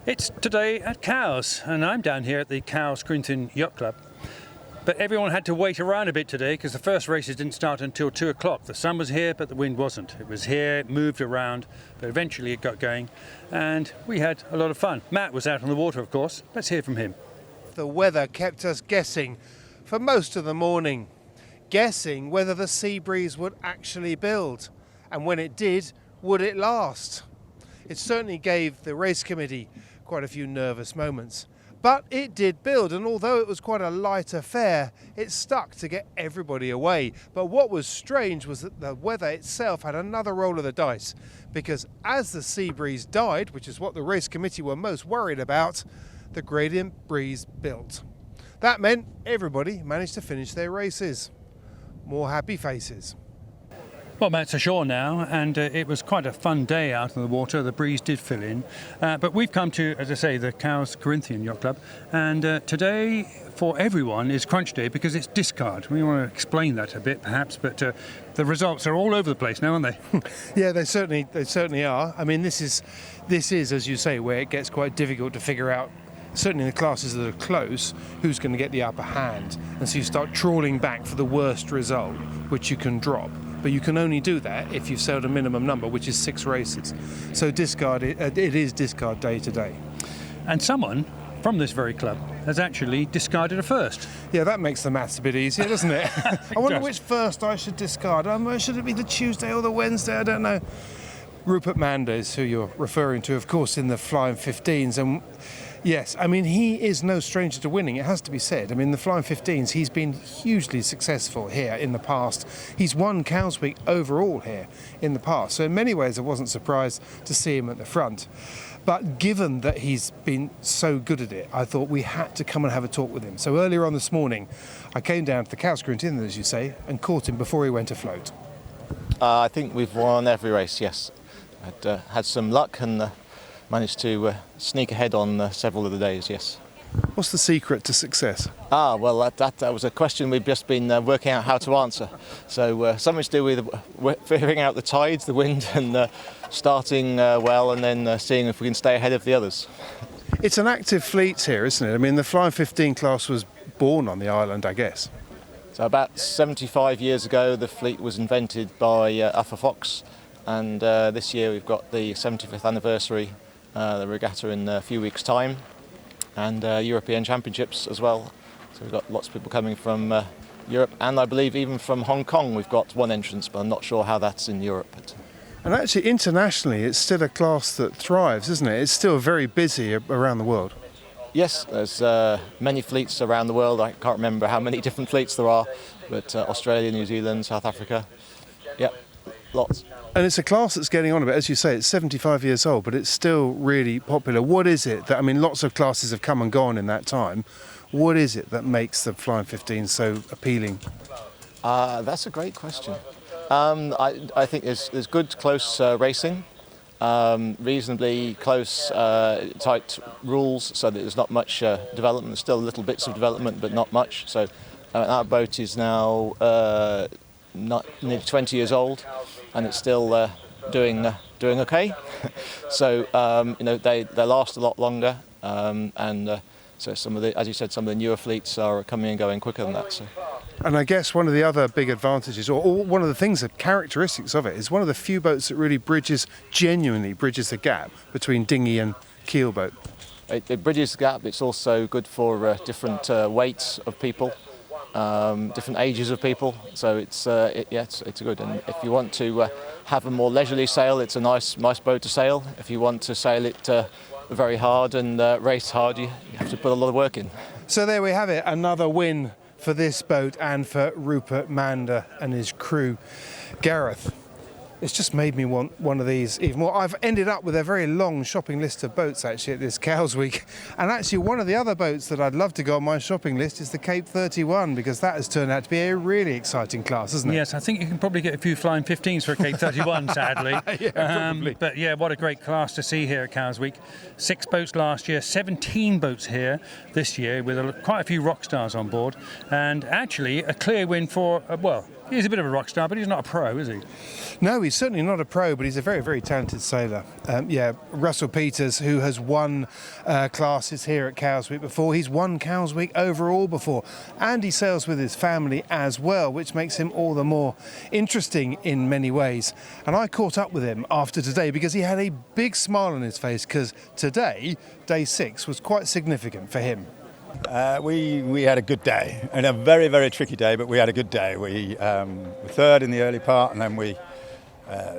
It's today at Cowes, and I'm down here at the Cowes Corinthian Yacht Club. But everyone had to wait around a bit today because the first races didn't start until 2 o'clock. The sun was here, but the wind wasn't. It was here, it moved around, but eventually it got going, and we had a lot of fun. Matt was out on the water, of course. Let's hear from him. The weather kept us guessing for most of the morning, guessing whether the sea breeze would actually build, and when it did, would it last? It certainly gave the race committee quite a few nervous moments. But it did build, and although it was quite a light affair, it stuck to get everybody away. But what was strange was that the weather itself had another roll of the dice, because as the sea breeze died, which is what the race committee were most worried about, the gradient breeze built. That meant everybody managed to finish their races. More happy faces. Well, Matt's ashore now, and it was quite a fun day out on the water. The breeze did fill in. But we've come to, as I say, the Cowes Corinthian Yacht Club. And today, for everyone, is crunch day because it's discard. We want to explain that a bit, perhaps, but the results are all over the place now, aren't they? Yeah, they certainly are. I mean, this is, as you say, where it gets quite difficult to figure out, certainly in the classes that are close, who's going to get the upper hand. And so you start trawling back for the worst result, which you can drop. But you can only do that if you've sailed a minimum number, which is 6 races. So discard it is discard day today. And someone from this very club has actually discarded a first. Yeah, that makes the maths a bit easier, doesn't it? I wonder which first I should discard. Should it be the Tuesday or the Wednesday? I don't know. Rupert Mander is who you're referring to, of course, in the Flying 15s. And yes, I mean, he is no stranger to winning, it has to be said. I mean, the Flying 15s, he's been hugely successful here in the past. He's won Cowes Week overall here in the past. So in many ways, I wasn't surprised to see him at the front. But given that he's been so good at it, I thought we had to come and have a talk with him. So earlier on this morning, I came down to the Cowes Corinthian, as you say, and caught him before he went afloat. I think we've won every race, yes. I'd had some luck and managed to sneak ahead on several of the days, yes. What's the secret to success? Well, that was a question we've just been working out how to answer. So something to do with figuring out the tides, the wind, and starting well, and then seeing if we can stay ahead of the others. It's an active fleet here, isn't it? I mean, the Flying 15 class was born on the island, I guess. So about 75 years ago, the fleet was invented by Arthur Fox, and this year we've got the 75th anniversary, the regatta in a few weeks' time, and European Championships as well. So we've got lots of people coming from Europe, and I believe even from Hong Kong we've got one entrance, but I'm not sure how that's in Europe. And actually, internationally, it's still a class that thrives, isn't it? It's still very busy around the world. Yes, there's many fleets around the world. I can't remember how many different fleets there are, but Australia, New Zealand, South Africa, yep, lots. And it's a class that's getting on a bit. As you say, it's 75 years old, but it's still really popular. What is it that, I mean, lots of classes have come and gone in that time. What is it that makes the Flying 15 so appealing? That's a great question. I think there's good, close racing, reasonably close, tight rules, so that there's not much development. There's still little bits of development, but not much. So our boat is now nearly 20 years old, and it's still doing okay. So they last a lot longer, and so some of the, as you said, some of the newer fleets are coming and going quicker than that. So. And I guess one of the other big advantages, or one of the things, the characteristics of it, is one of the few boats that really genuinely bridges the gap between dinghy and keelboat. It bridges the gap. It's also good for different weights of people, different ages of people. So it's good. And if you want to have a more leisurely sail, it's a nice boat to sail. If you want to sail it very hard and race hard, you have to put a lot of work in. So there we have it, another win for this boat and for Rupert Mander and his crew. Gareth, it's just made me want one of these even more. I've ended up with a very long shopping list of boats actually at this Cowes Week, and actually one of the other boats that I'd love to go on my shopping list is the Cape 31, because that has turned out to be a really exciting class, hasn't it? Yes, I think you can probably get a few Flying 15s for a Cape 31, sadly. Yeah, probably. But yeah, what a great class to see here at Cowes Week. 6 boats last year, 17 boats here this year, with quite a few rock stars on board, and actually a clear win for, He's a bit of a rock star, but he's not a pro, is he? No, he's certainly not a pro, but he's a very, very talented sailor. Russell Peters, who has won classes here at Cowes Week before. He's won Cowes Week overall before. And he sails with his family as well, which makes him all the more interesting in many ways. And I caught up with him after today because he had a big smile on his face because today, day 6, was quite significant for him. We had a good day, and a very, very tricky day, but we had a good day. We were third in the early part, and then we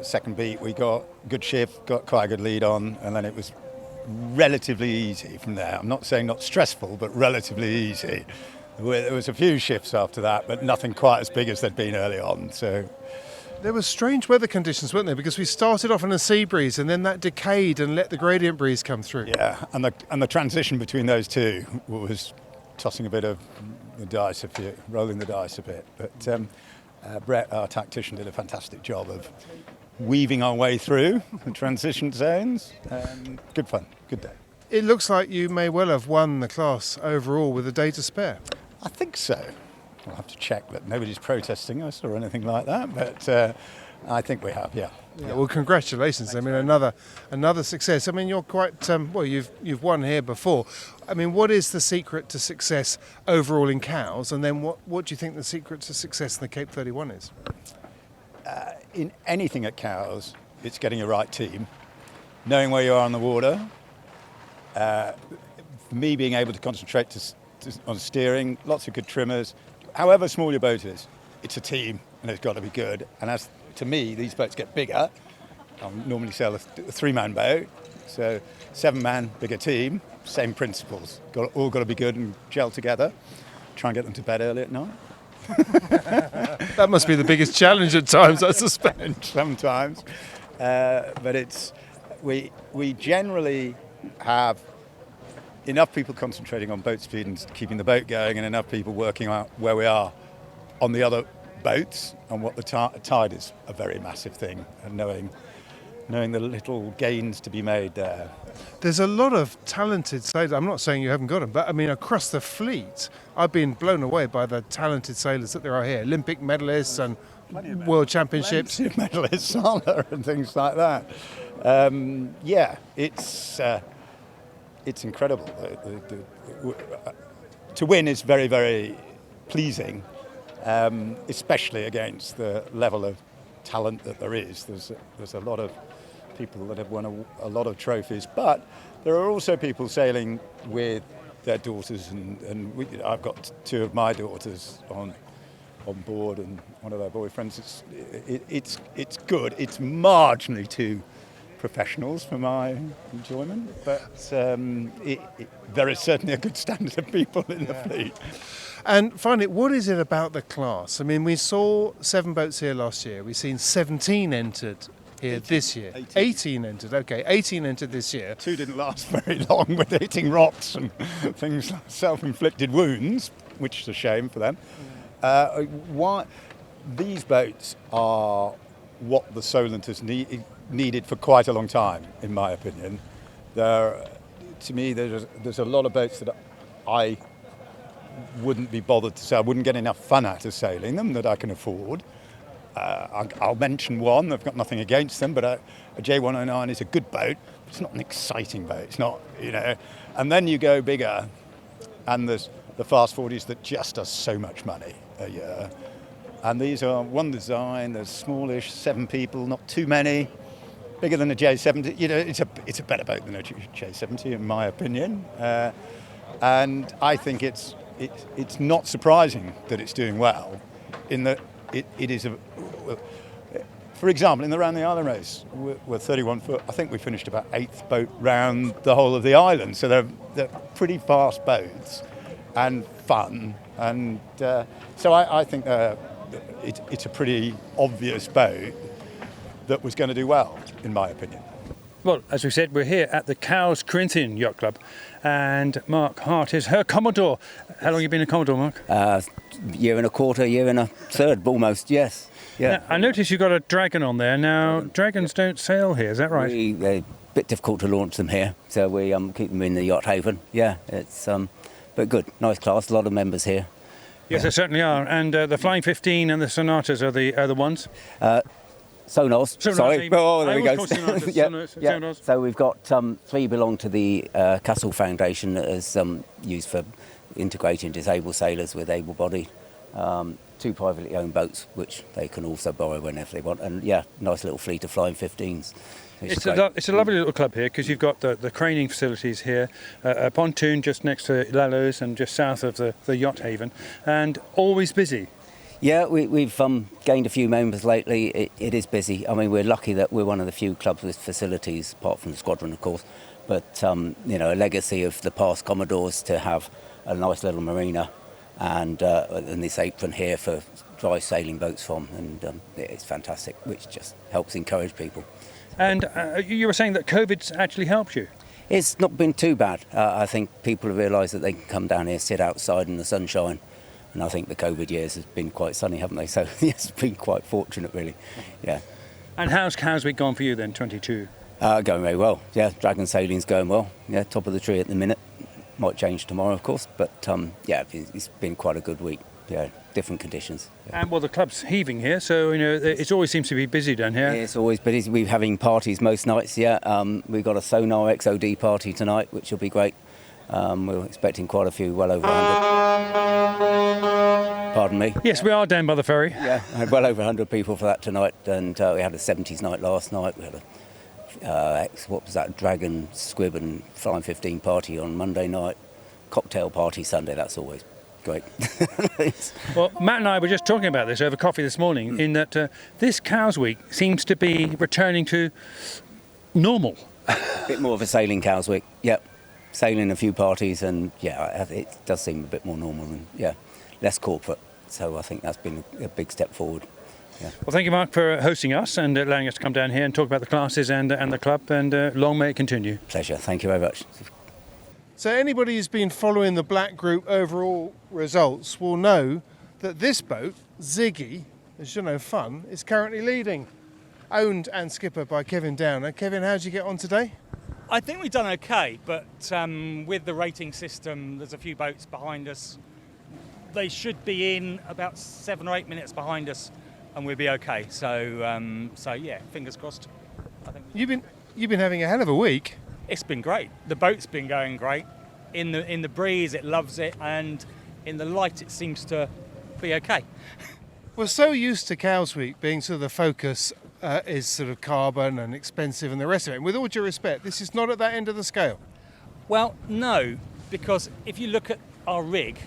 second beat. We got good shift, got quite a good lead on, and then it was relatively easy from there. I'm not saying not stressful, but relatively easy. There was a few shifts after that, but nothing quite as big as there'd been early on. So there were strange weather conditions, weren't there? Because we started off on a sea breeze and then that decayed and let the gradient breeze come through. Yeah, and the transition between those two was tossing a bit of the dice, rolling the dice a bit. But Brett, our tactician, did a fantastic job of weaving our way through the transition zones. Good fun, good day. It looks like you may well have won the class overall with a day to spare. I think so. I'll have to check that nobody's protesting us or anything like that, but I think we have, yeah. Well, congratulations. Thanks, I mean, another success. I mean, you're quite well. You've won here before. I mean, what is the secret to success overall in Cowes, and then what do you think the secret to success in the Cape 31 is? In anything at Cowes, it's getting a right team, knowing where you are on the water. For me, being able to concentrate on steering, lots of good trimmers. However small your boat is, it's a team and it's got to be good. And as to me, these boats get bigger. I normally sail a 3-man boat, so 7-man, bigger team, same principles. All got to be good and gel together. Try and get them to bed early at night. That must be the biggest challenge at times, I suspect. Sometimes, but we generally have enough people concentrating on boat speed and keeping the boat going, and enough people working out where we are on the other boats and what the tide is a very massive thing, and knowing the little gains to be made there. There's a lot of talented sailors. I'm not saying you haven't got them, but I mean across the fleet, I've been blown away by the talented sailors that there are here. Olympic medalists and world championships. Plenty of medalists, aren't there, and things like that. It's incredible. To win is very, very pleasing, especially against the level of talent that there is. There's a lot of people that have won a lot of trophies, but there are also people sailing with their daughters, and I've got 2 of my daughters on board, and one of their boyfriends. It's good. It's marginally too professionals for my enjoyment, but there is certainly a good standard of people in the fleet. And finally, what is it about the class? I mean, we saw 7 boats here last year. We've seen 17 entered here this year. 18 entered, okay. 18 entered this year. 2 didn't last very long with hitting rocks and things like self-inflicted wounds, which is a shame for them. Why these boats are what the Solent has needed for quite a long time, in my opinion. To me, there's a lot of boats that I wouldn't be bothered to sail. I wouldn't get enough fun out of sailing them that I can afford. I'll mention one. I've got nothing against them, but a J109 is a good boat. It's not an exciting boat. It's not, And then you go bigger, and there's the fast 40s that just does so much money a year. And these are one design. They're smallish, 7 people, not too many. Bigger than a J70. It's a better boat than a J70, in my opinion. And I think it's not surprising that it's doing well, in that it is for example, in the Round the Island race, we're 31 foot. I think we finished about 8th boat round the whole of the island. So they're pretty fast boats and fun. And so I think it's a pretty obvious boat that was going to do well, in my opinion. Well, as we said, we're here at the Cowes Corinthian Yacht Club, and Mark Hart is her Commodore. How long have you been a Commodore, Mark? Year and a quarter, year and a third, almost, yes. Yeah. Now, I noticed you've got a Dragon on there. Now, Dragons don't sail here, is that right? They're a bit difficult to launch them here, so we keep them in the yacht haven. Yeah, it's but good, nice class, a lot of members here. Yes, they certainly are. And the Flying 15 and the Sonatas are the ones. Sonos. Sorry. Oh, there we go. Sonos. So we've got 3 belong to the Castle Foundation that is used for integrating disabled sailors with able-bodied. 2 privately owned boats, which they can also borrow whenever they want. And nice little fleet of Flying 15s. It's a lovely little club here because you've got the craning facilities here, a pontoon just next to Lallows and just south of the yacht haven, and always busy. Yeah, we've gained a few members lately. It is busy. I mean, we're lucky that we're one of the few clubs with facilities, apart from the squadron, of course. But, a legacy of the past Commodores to have a nice little marina and this apron here for dry sailing boats from. And it's fantastic, which just helps encourage people. And you were saying that COVID's actually helped you? It's not been too bad. I think people have realised that they can come down here, sit outside in the sunshine. And I think the COVID years has been quite sunny, haven't they? So yes, it's been quite fortunate, really. Yeah. And how's Cowsweek gone for you then, 22? Going very well. Yeah, dragon sailing's going well. Yeah, top of the tree at the minute. Might change tomorrow, of course, but it's been quite a good week. Yeah, different conditions. Yeah. And the club's heaving here, so it always seems to be busy down here. Yeah, it's always busy. We're having parties most nights. Yeah, we've got a Sonar XOD party tonight, which will be great. We're expecting quite a few, well over 100. Pardon me? Yes, we are down by the ferry. Yeah, I had well over 100 people for that tonight, and we had a 70s night last night. We had a Dragon, Squib and Flying 15 party on Monday night. Cocktail party Sunday, that's always great. Well, Matt and I were just talking about this over coffee this morning, in that this Cowsweek seems to be returning to normal. A bit more of a sailing Cowsweek, yep. Sailing a few parties, and it does seem a bit more normal and less corporate. So I think that's been a big step forward. Yeah. Well, thank you, Mark, for hosting us and allowing us to come down here and talk about the classes and the club. And long may it continue. Pleasure. Thank you very much. So anybody who's been following the Black Group overall results will know that this boat, Ziggy, as you know, fun, is currently leading, owned and skippered by Kevin Downer. Kevin, how did you get on today? I think we've done okay, but with the rating system, there's a few boats behind us. They should be in about 7 or 8 minutes behind us, and we'll be okay. So fingers crossed. I think you've been having a hell of a week. It's been great. The boat's been going great. In the breeze, it loves it, and in the light, it seems to be okay. We're so used to Cowsweek being sort of the focus. Is sort of carbon and expensive and the rest of it. And with all due respect, this is not at that end of the scale. Well, no, because if you look at our rig,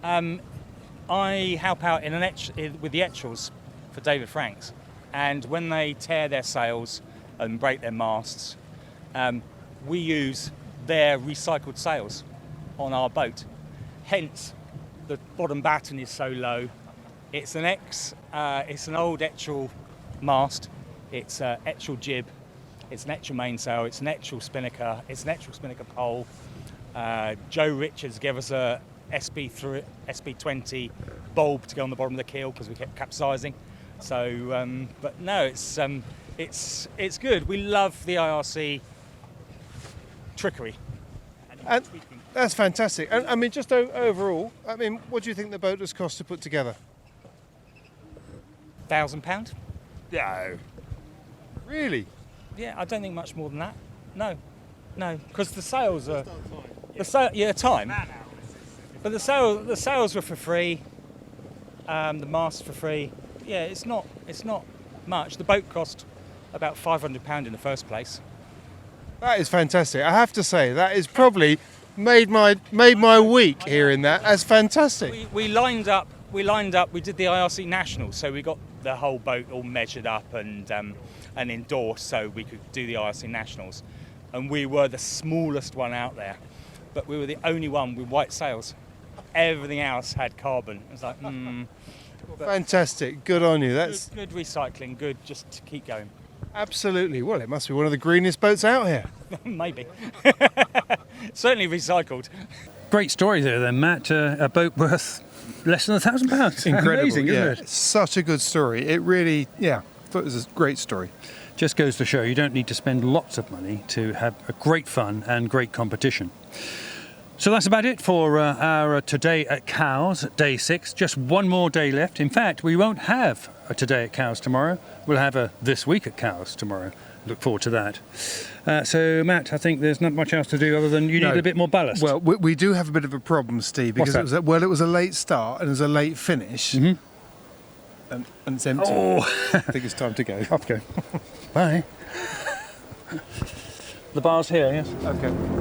I help out with the Etchells for David Franks, and when they tear their sails and break their masts, we use their recycled sails on our boat. Hence, the bottom batten is so low. It's an old Etchell mast, it's an Etchell jib, it's an Etchell mainsail, it's an Etchell spinnaker, it's an Etchell spinnaker pole. Joe Richards gave us a SB20 bulb to go on the bottom of the keel because we kept capsizing. So, but no, it's good. We love the IRC trickery. And that's fantastic. And I mean, just overall, I mean, what do you think the boat has cost to put together? £1,000. No. Really? Yeah, I don't think much more than that. No, because the sails are time. But the sails were for free. The masts for free. Yeah, it's not much. The boat cost about £500 in the first place. That is fantastic. I have to say that is probably made my week hearing that. That's fantastic. We lined up. We did the IRC Nationals, so we got the whole boat all measured up and endorsed, so we could do the IRC Nationals. And we were the smallest one out there, but we were the only one with white sails. Everything else had carbon. It was like, Fantastic. Good on you. That's good recycling. Good, just to keep going. Absolutely. Well, it must be one of the greenest boats out here. Maybe. Certainly recycled. Great story there then, Matt. A boat worth less than £1,000. Incredible. Amazing, isn't it? Such a good story. It really, I thought it was a great story. Just goes to show you don't need to spend lots of money to have a great fun and great competition. So that's about it for our Today at Cowes, day 6. Just one more day left. In fact, we won't have a Today at Cowes tomorrow. We'll have a This Week at Cowes tomorrow. Look forward to that. So, Matt, I think there's not much else to do other than you need a bit more ballast. Well, we do have a bit of a problem, Steve, because What's that? it was a late start and it was a late finish. Mhm. And it's empty. Oh. I think it's time to go. Off go. Bye. The bar's here, yes? Okay.